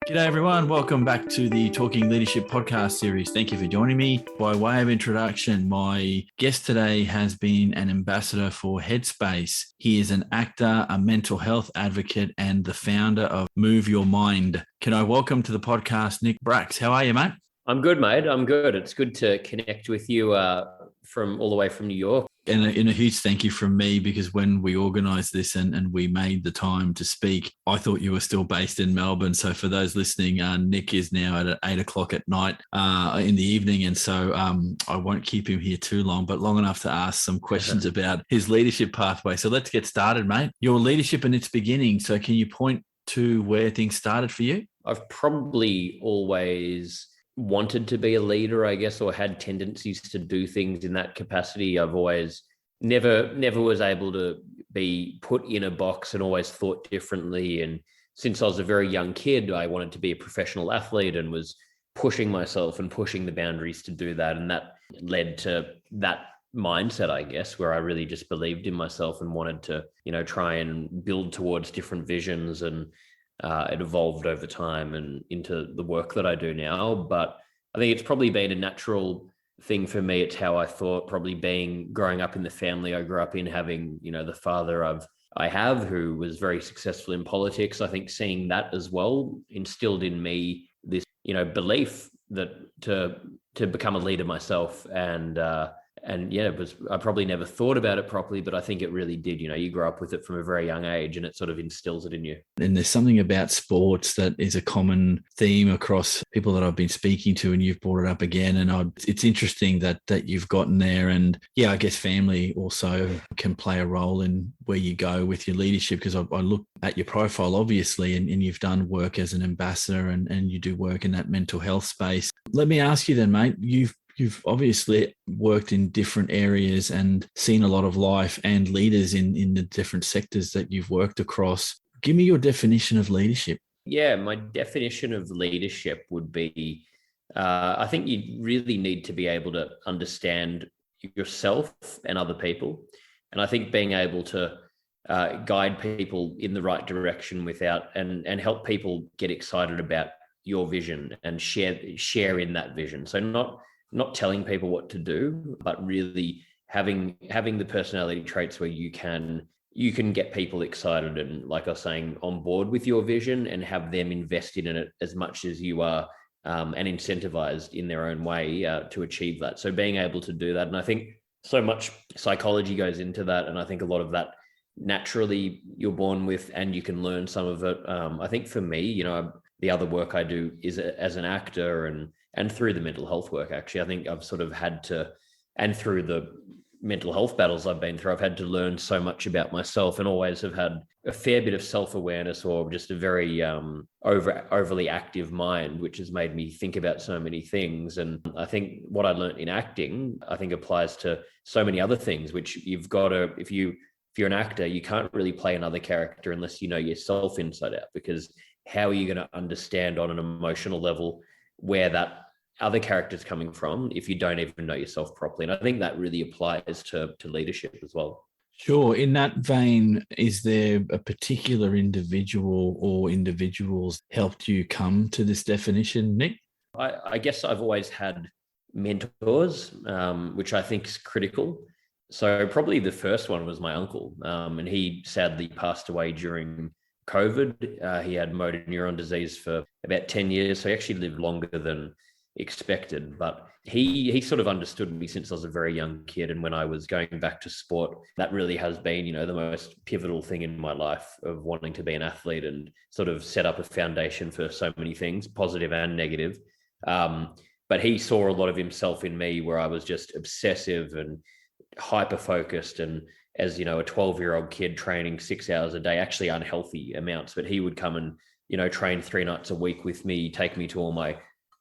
G'day everyone, welcome back to the Talking Leadership podcast series. Thank you for joining me. By way of introduction, my guest today has been an ambassador for Headspace. He is an actor, a mental health advocate, and the founder of Move Your Mind. Can I welcome to the podcast Nick Bracks? How are you, mate? I'm good, mate. I'm good. It's good to connect with you from all the way from New York. And a huge thank you from me, because when we organised this and we made the time to speak, I thought you were still based in Melbourne. So for those listening, Nick is now at 8 o'clock at night in the evening. And so I won't keep him here too long, but long enough to ask some questions about his leadership pathway. So let's get started, mate. Your leadership in its beginning. So can you point to where things started for you? I've probably always wanted to be a leader, I guess, or had tendencies to do things in that capacity. I've always never was able to be put in a box and always thought differently. And since I was a very young kid, I wanted to be a professional athlete and was pushing myself and pushing the boundaries to do that. And that led to that mindset, I guess, where I really just believed in myself and wanted to, try and build towards different visions. And it evolved over time and into the work that I do now. But I think it's probably been a natural thing for me. It's how I thought, probably growing up in the family I grew up in, having, the father I have who was very successful in politics. I think seeing that as well instilled in me this, belief that to become a leader myself. And yeah, I probably never thought about it properly, but I think it really did. You grow up with it from a very young age and it sort of instills it in you. And there's something about sports that is a common theme across people that I've been speaking to, and you've brought it up again. And it's interesting that you've gotten there. And yeah, I guess family also can play a role in where you go with your leadership, because I look at your profile, obviously, and you've done work as an ambassador and you do work in that mental health space. Let me ask you then, mate, You've obviously worked in different areas and seen a lot of life and leaders in the different sectors that you've worked across. Give me your definition of leadership. Yeah, my definition of leadership would be, I think you really need to be able to understand yourself and other people. And I think being able to guide people in the right direction and help people get excited about your vision and share in that vision. So not telling people what to do, but really having the personality traits where you can get people excited and, like I was saying, on board with your vision and have them invested in it as much as you are, and incentivized in their own way to achieve that. So being able to do that. And I think so much psychology goes into that. And I think a lot of that naturally you're born with and you can learn some of it. I think for me, the other work I do is as an actor and through the mental health work, actually, I think I've sort of had to, and through the mental health battles I've been through, I've had to learn so much about myself and always have had a fair bit of self-awareness or just a very overly active mind, which has made me think about so many things. And I think what I learned in acting, I think applies to so many other things, which you've got to, if you're an actor, you can't really play another character unless you know yourself inside out, because how are you going to understand on an emotional level where that other character's coming from if you don't even know yourself properly? And I think that really applies to leadership as well. Sure. In that vein, is there a particular individual or individuals helped you come to this definition, Nick? I guess I've always had mentors, which I think is critical. So probably the first one was my uncle, and he sadly passed away during COVID. He had motor neuron disease for about 10 years. So he actually lived longer than expected, but he sort of understood me since I was a very young kid. And when I was going back to sport, that really has been, the most pivotal thing in my life of wanting to be an athlete and sort of set up a foundation for so many things, positive and negative. But he saw a lot of himself in me where I was just obsessive and hyper-focused. And as, a 12-year-old kid training 6 hours a day, actually unhealthy amounts, but he would come and, train 3 nights a week with me, take me to all my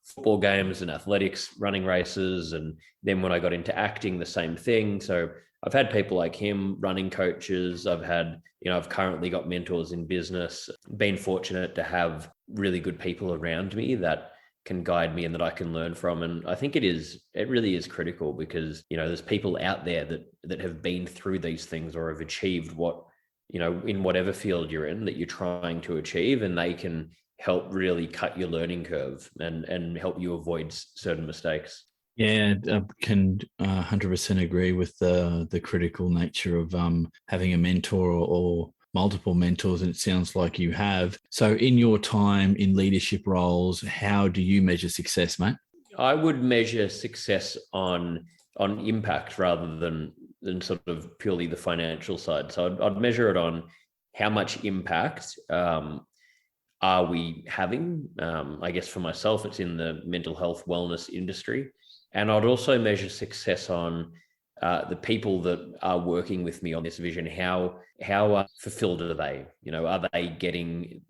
football games and athletics, running races. And then when I got into acting, the same thing. So I've had people like him, running coaches. I've currently got mentors in business, been fortunate to have really good people around me that can guide me and that I can learn from. And I think it really is critical because, there's people out there that have been through these things or have achieved what, in whatever field you're in that you're trying to achieve, and they can help really cut your learning curve and help you avoid certain mistakes. Yeah, I can 100% agree with the critical nature of having a mentor or multiple mentors, and it sounds like you have. So in your time in leadership roles, how do you measure success, mate? I would measure success on impact rather than sort of purely the financial side. So I'd measure it on how much impact are we having? I guess for myself, it's in the mental health wellness industry. And I'd also measure success on the people that are working with me on this vision. How fulfilled are they? Are they getting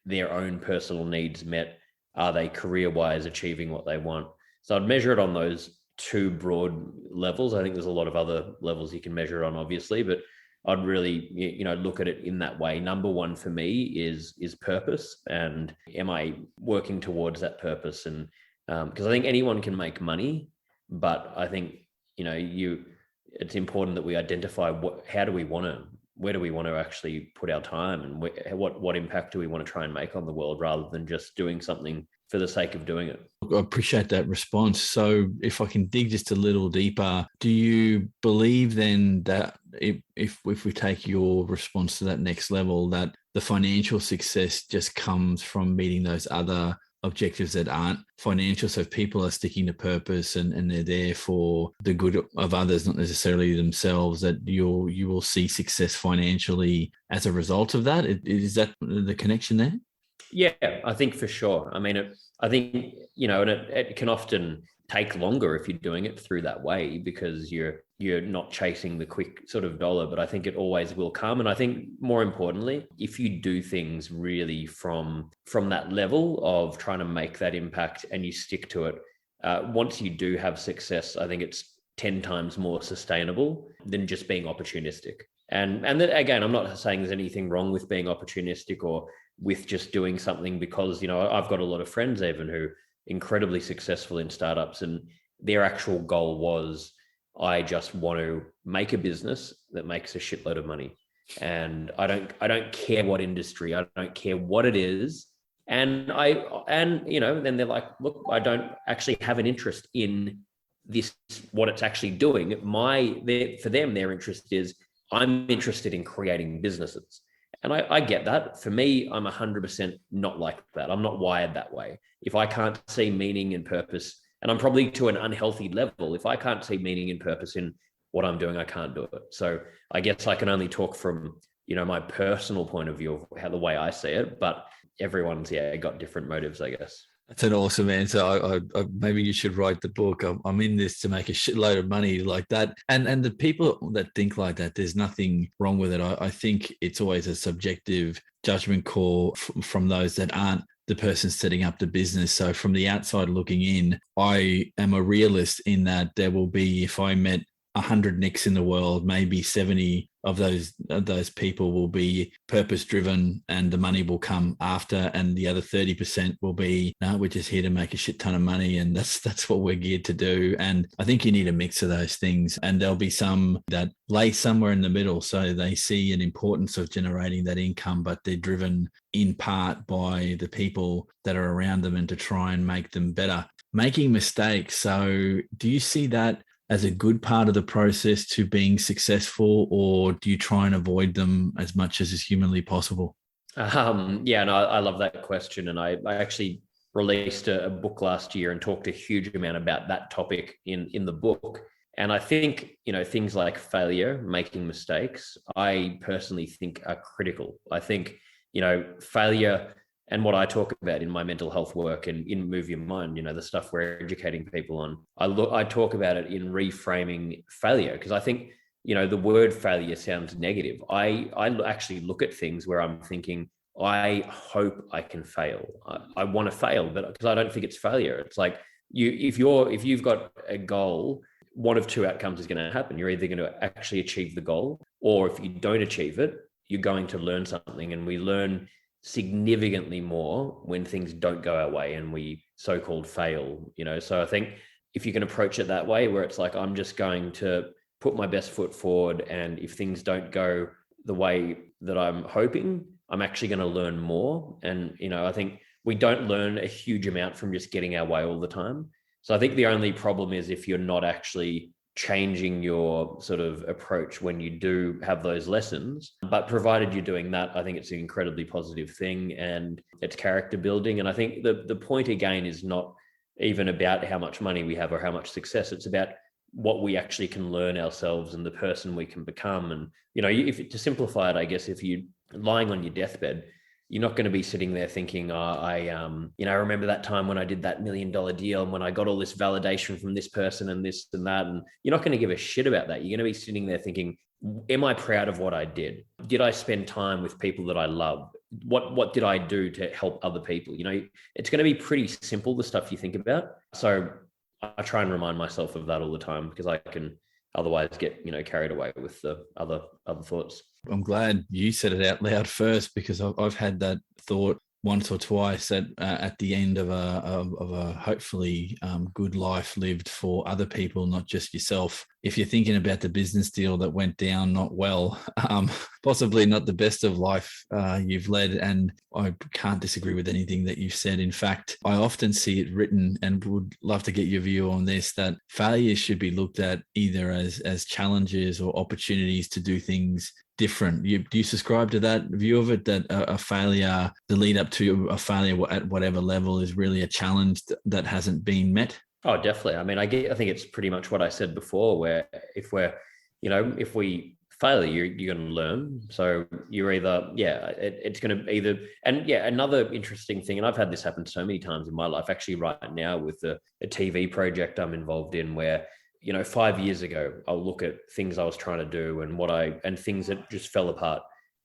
their own personal needs met? Are they career-wise achieving what they want? So I'd measure it on those two broad levels. I think there's a lot of other levels you can measure it on, obviously, but I'd really, look at it in that way. Number one for me is purpose, and am I working towards that purpose? And because I think anyone can make money, but I think it's important that we identify where do we want to actually put our time, and what impact do we want to try and make on the world, rather than just doing something for the sake of doing it. I appreciate that response. So if I can dig just a little deeper, do you believe then that if we take your response to that next level, that the financial success just comes from meeting those other objectives that aren't financial? So if people are sticking to purpose and they're there for the good of others, not necessarily themselves, that you will see success financially as a result of that. Is that the connection there? Yeah, I think for sure. I mean, I think, and it can often take longer if you're doing it through that way, because you're not chasing the quick sort of dollar, but I think it always will come. And I think more importantly, if you do things really from that level of trying to make that impact and you stick to it, once you do have success, I think it's 10 times more sustainable than just being opportunistic. And then, again, I'm not saying there's anything wrong with being opportunistic or with just doing something, because, I've got a lot of friends even who are incredibly successful in startups, and their actual goal was, I just want to make a business that makes a shitload of money. And I don't care what industry, I don't care what it is. And then they're like, look, I don't actually have an interest in this, what it's actually doing. For them, their interest is, I'm interested in creating businesses. And I get that. For me, I'm 100% not like that. I'm not wired that way. If I can't see meaning and purpose, and I'm probably to an unhealthy level, if I can't see meaning and purpose in what I'm doing, I can't do it. So I guess I can only talk from, my personal point of view of the way I see it, but everyone's got different motives, I guess. That's an awesome answer. I maybe you should write the book. I'm in this to make a shitload of money, like that. And the people that think like that, there's nothing wrong with it. I think it's always a subjective judgment call from those that aren't the person setting up the business. So from the outside looking in, I am a realist in that there will be, if I met 100 Nicks in the world, maybe 70 of those people will be purpose driven, and the money will come after, and the other 30% will be, no, we're just here to make a shit ton of money, and that's what we're geared to do. And I think you need a mix of those things, and there'll be some that lay somewhere in the middle, so they see an importance of generating that income, but they're driven in part by the people that are around them and to try and make them better. Making mistakes. So do you see that as a good part of the process to being successful, or do you try and avoid them as much as is humanly possible? I love that question. And I actually released a book last year and talked a huge amount about that topic in the book. And I think, things like failure, making mistakes, I personally think are critical. I think, failure, and what I talk about in my mental health work and in Move Your Mind, the stuff we're educating people on, I talk about it in reframing failure, because I think, the word failure sounds negative. I actually look at things where I'm thinking, I hope I can fail. I want to fail, but because I don't think it's failure. It's like if you've got a goal, one of two outcomes is going to happen. You're either going to actually achieve the goal, or if you don't achieve it, you're going to learn something. And we learn significantly more when things don't go our way and we so-called fail, So I think if you can approach it that way, where it's like, I'm just going to put my best foot forward, and if things don't go the way that I'm hoping, I'm actually going to learn more. And, I think we don't learn a huge amount from just getting our way all the time. So I think the only problem is if you're not actually changing your sort of approach when you do have those lessons. But provided you're doing that, I think it's an incredibly positive thing, and it's character building. And I think the point again is not even about how much money we have or how much success. It's about what we actually can learn ourselves and the person we can become. And, if to simplify it, I guess, if you're lying on your deathbed, you're not going to be sitting there thinking, I remember that time when I did that $1 million deal and when I got all this validation from this person and this and that. And you're not going to give a shit about that. You're going to be sitting there thinking, am I proud of what I did? Did I spend time with people that I love? What did I do to help other people? It's going to be pretty simple, the stuff you think about. So I try and remind myself of that all the time, because I can otherwise get, carried away with the other thoughts. I'm glad you said it out loud first, because I've had that thought once or twice at the end of a hopefully good life lived for other people, not just yourself. If you're thinking about the business deal that went down not well, possibly not the best of life you've led, and I can't disagree with anything that you've said. In fact, I often see it written, and would love to get your view on this, that failures should be looked at either as challenges or opportunities to do things different. Do you subscribe to that view of it, that a failure, the lead up to a failure at whatever level, is really a challenge that hasn't been met? Oh, definitely. I mean, I think it's pretty much what I said before, where if we fail, you're going to learn. So you're either, it's going to either, and another interesting thing, and I've had this happen so many times in my life, actually right now with a TV project I'm involved in, where 5 years ago, I'll look at things I was trying to do and things that just fell apart.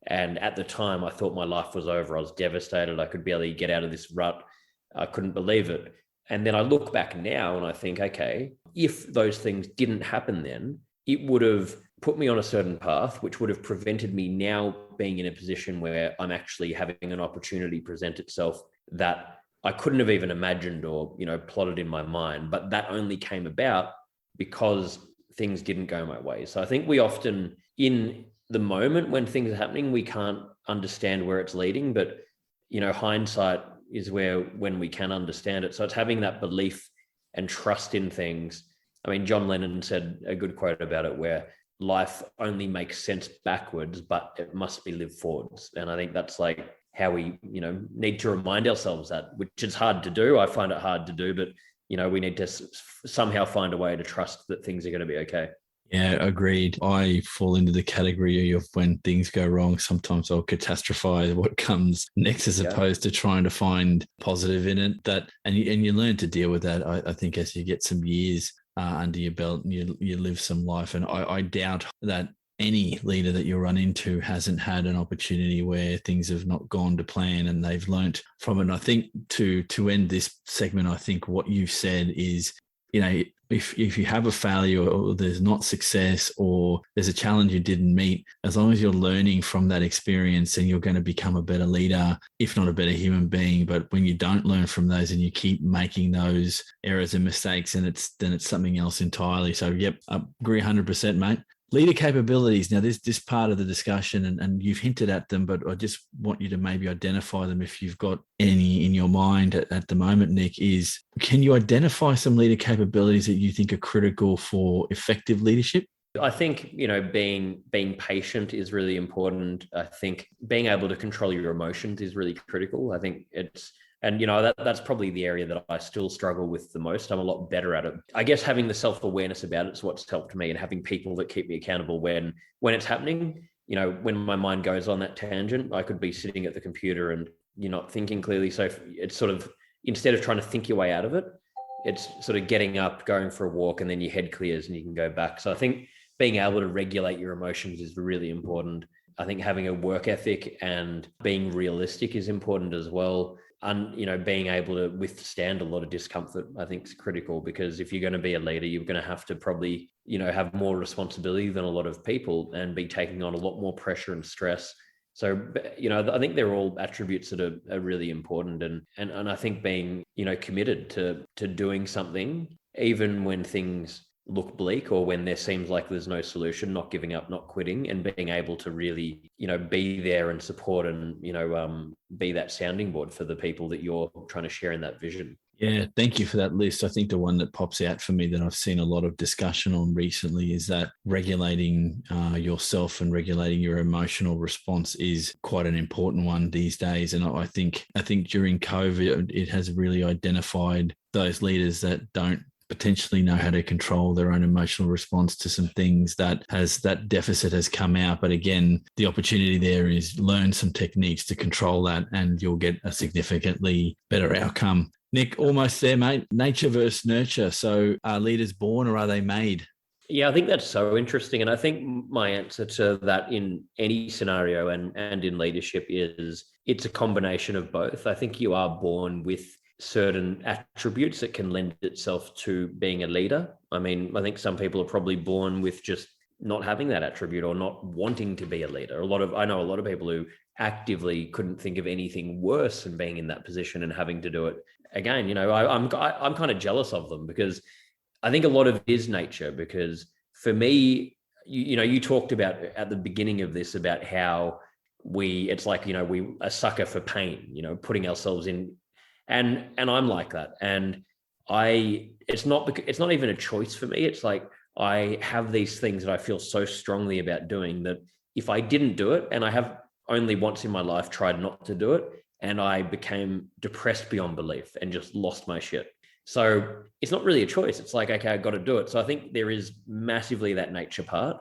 And at the time, I thought my life was over. I was devastated. I could barely get out of this rut. I couldn't believe it. And then I look back now and I think, okay, if those things didn't happen then, it would have put me on a certain path, which would have prevented me now being in a position where I'm actually having an opportunity present itself that I couldn't have even imagined or, plotted in my mind. But that only came about because things didn't go my way. So I think we often, in the moment when things are happening, we can't understand where it's leading, but hindsight is when we can understand it. So it's having that belief and trust in things. I mean, John Lennon said a good quote about it, where life only makes sense backwards, but it must be lived forwards. And I think that's like how we, need to remind ourselves that, which is hard to do. I find it hard to do, but we need to somehow find a way to trust that things are going to be okay. Yeah, agreed. I fall into the category of when things go wrong, sometimes I'll catastrophize what comes next, as opposed to trying to find positive in it. And you learn to deal with that, I think, as you get some years under your belt and you live some life. And I doubt that any leader that you run into hasn't had an opportunity where things have not gone to plan and they've learnt from it. And I think to end this segment, I think what you've said is, if you have a failure or there's not success or there's a challenge you didn't meet, as long as you're learning from that experience, and you're going to become a better leader, if not a better human being. But when you don't learn from those and you keep making those errors and mistakes, then it's something else entirely. So, yep, I agree 100%, mate. Leader capabilities. Now, this part of the discussion, and you've hinted at them, but I just want you to maybe identify them if you've got any in your mind at the moment, Nick, is, can you identify some leader capabilities that you think are critical for effective leadership? I think, being patient is really important. I think being able to control your emotions is really critical. I think that's probably the area that I still struggle with the most. I'm a lot better at it. I guess having the self-awareness about it is what's helped me, and having people that keep me accountable when it's happening. When my mind goes on that tangent, I could be sitting at the computer and you're not thinking clearly. So it's sort of, instead of trying to think your way out of it, it's sort of getting up, going for a walk, and then your head clears and you can go back. So I think being able to regulate your emotions is really important. I think having a work ethic and being realistic is important as well. And, being able to withstand a lot of discomfort, I think, is critical, because if you're going to be a leader, you're going to have to probably, have more responsibility than a lot of people and be taking on a lot more pressure and stress. So, I think they're all attributes that are really important. And I think being, committed to doing something, even when things look bleak or when there seems like there's no solution, not giving up, not quitting, and being able to really, be there and support and, be that sounding board for the people that you're trying to share in that vision. Yeah, thank you for that list. I think the one that pops out for me that I've seen a lot of discussion on recently is that regulating yourself and regulating your emotional response is quite an important one these days. And I think during COVID, it has really identified those leaders that don't potentially know how to control their own emotional response to some things that deficit has come out. But again, the opportunity there is learn some techniques to control that and you'll get a significantly better outcome. Nick, almost there, mate. Nature versus nurture. So are leaders born or are they made? Yeah, I think that's so interesting. And I think my answer to that in any scenario and in leadership is it's a combination of both. I think you are born with certain attributes that can lend itself to being a leader. I mean, I think some people are probably born with just not having that attribute or not wanting to be a leader. I know a lot of people who actively couldn't think of anything worse than being in that position and having to do it. Again, I'm kind of jealous of them because I think a lot of it is nature. Because for me, you talked about at the beginning of this about how it's like, we a sucker for pain, putting ourselves in, and I'm like that. And it's not even a choice for me. It's like I have these things that I feel so strongly about doing that if I didn't do it, and I have only once in my life tried not to do it, and I became depressed beyond belief and just lost my shit. So it's not really a choice. It's like, okay, I got to do it. So I think there is massively that nature part,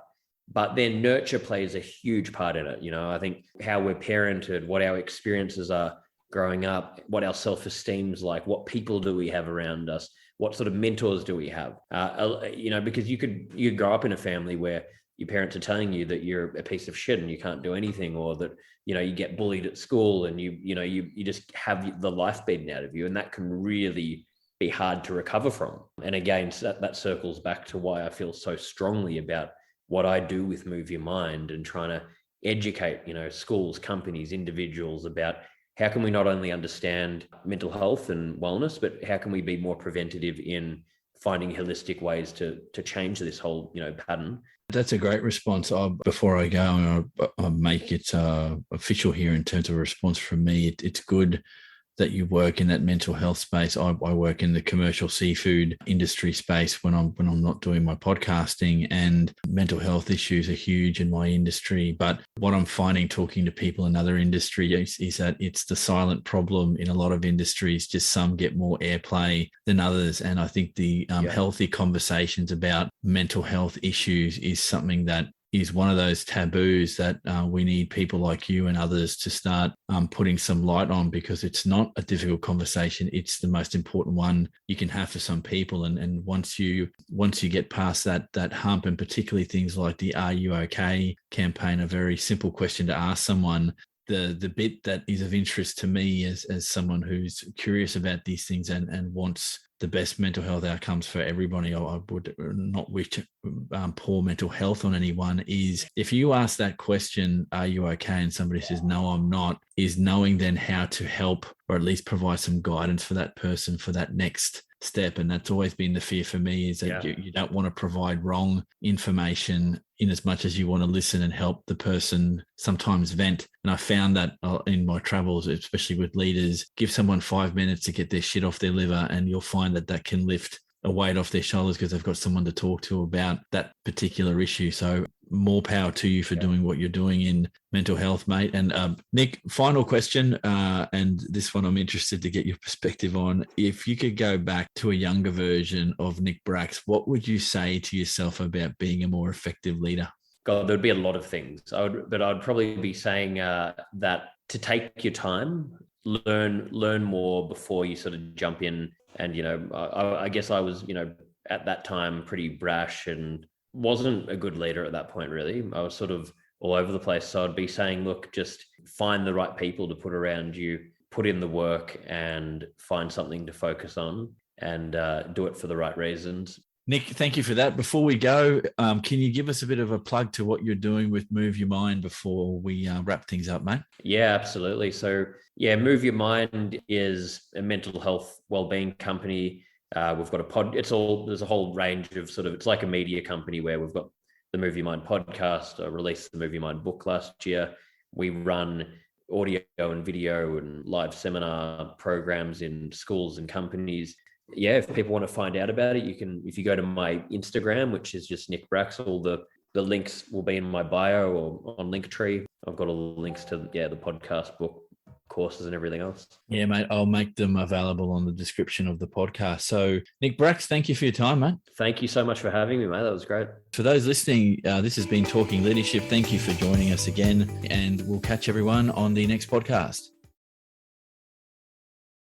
but then nurture plays a huge part in it. I think how we're parented, what our experiences are growing up, what our self-esteem's like, what people do we have around us, what sort of mentors do we have? Because you could grow up in a family where your parents are telling you that you're a piece of shit and you can't do anything, or that, you get bullied at school and you just have the life beaten out of you. And that can really be hard to recover from. And again, that circles back to why I feel so strongly about what I do with Move Your Mind and trying to educate, schools, companies, individuals about how can we not only understand mental health and wellness, but how can we be more preventative in finding holistic ways to change this whole, pattern. That's a great response. Before I go, I'll make it official here in terms of a response from me. It's good that you work in that mental health space. I work in the commercial seafood industry space when I'm not doing my podcasting, and mental health issues are huge in my industry. But what I'm finding talking to people in other industries is that it's the silent problem in a lot of industries. Just some get more airplay than others. And I think the healthy conversations about mental health issues is something that is one of those taboos that we need people like you and others to start putting some light on, because it's not a difficult conversation. It's the most important one you can have for some people. And once you get past that hump, and particularly things like the "Are you okay?" campaign, a very simple question to ask someone. The bit that is of interest to me as someone who's curious about these things and wants the best mental health outcomes for everybody, I would not wish poor mental health on anyone, is if you ask that question, "Are you okay?" and somebody says, "No, I'm not," is knowing then how to help, or at least provide some guidance for that person for that next step. And that's always been the fear for me, is that you don't want to provide wrong information in as much as you want to listen and help the person sometimes vent. And I found that in my travels, especially with leaders, give someone 5 minutes to get their shit off their liver, and you'll find that can lift a weight off their shoulders because they've got someone to talk to about that particular issue. So more power to you for doing what you're doing in mental health, mate. And Nick, final question, and this one I'm interested to get your perspective on. If you could go back to a younger version of Nick Bracks, what would you say to yourself about being a more effective leader? God, there'd be a lot of things. But I'd probably be saying that to take your time, learn more before you sort of jump in. And, I guess I was, at that time pretty brash and wasn't a good leader at that point, really. I was sort of all over the place. So I'd be saying, look, just find the right people to put around you, put in the work, and find something to focus on, and do it for the right reasons. Nick, thank you for that. Before we go, can you give us a bit of a plug to what you're doing with Move Your Mind before we wrap things up, mate? Yeah, absolutely. So Move Your Mind is a mental health wellbeing company. We've got a pod. There's a whole range of it's like a media company where we've got the Movie Mind podcast. I released the Movie Mind book last year. We run audio and video and live seminar programs in schools and companies. Yeah, if people want to find out about it, if you go to my Instagram, which is just Nick Bracks, all the links will be in my bio or on Linktree. I've got all the links to the podcast, book, courses and everything else. Yeah, mate, I'll make them available on the description of the podcast. So Nick Bracks, thank you for your time, mate. Thank you so much for having me, mate. That was great. For those listening, this has been Talking Leadership. Thank you for joining us again, and we'll catch everyone on the next podcast.